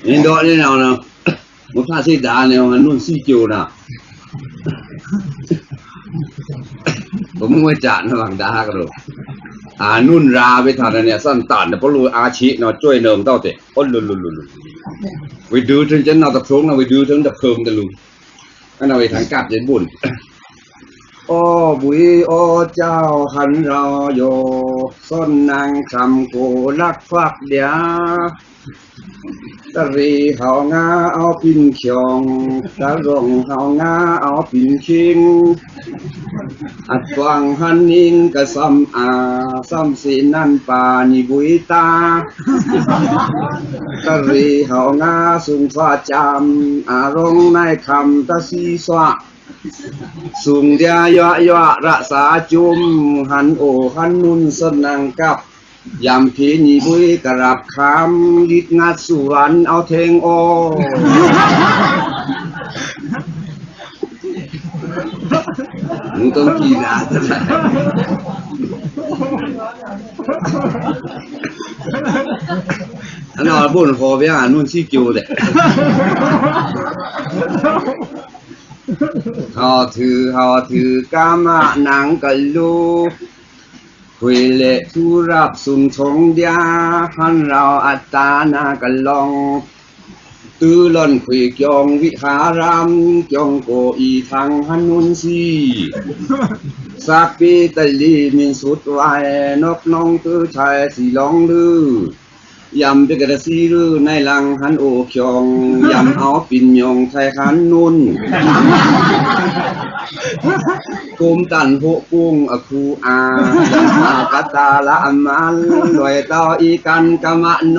nhìn đó như nào nào một pha xí đá này mà luôn xí chiều nàoผมไม่จานระหว่างดากันหรอกนุ่นราไปทานเนี่ยสั้นตันแต่พอรู้อาชีเนาะช่วยเนิมเต้าเตะโอ้ลุไปดูถึงจะนอนตะพงนะไปดูถึงตะเพิงตะลุงนั่นเอาไปทางกาบเย็นบุญโอ้บุยโอ้เจ้าหันเราโยส้นนางคำโกลักฟักเดียตะรีเฮางาเอาปิ่นเขียงตะรงเฮางาเอาปิ่นคิงอัดฟังหันนิงกะซ้ำสีนั่นป่านิบุยตาตะรีเฮางาสุงฟ้าจำรงในคำตะซีสวะสุงเดียยะรักษาจุมหันโอหันนุนสนังกับยามพีนีบุยกระรับคำดิดงัดสุวรรณเอาเทงโอมึงต้องกีฬาจะได้อันนั้นบุญพอไปอ่านนู่นชี้กิวเด็กเขาถือกามะหนังกะลูคุยเละทุรับสุนทงเดียหันเราอัตตานากันลองตื้อล่อนคุยเกี่ยงวิหารามเกี่ยงโกอีทางหันนุนซีสักปีตะลีมีสุดไว้นกน้องตื้อชายสีลองลือยำเป็นกระสีลือในหลังหันโอเขียงยำเอาปิ่นยองไทยหันนุนกุมตันโหกุ้งอคูอายังมากตาละมันลอยต่ออีกันกะมะโน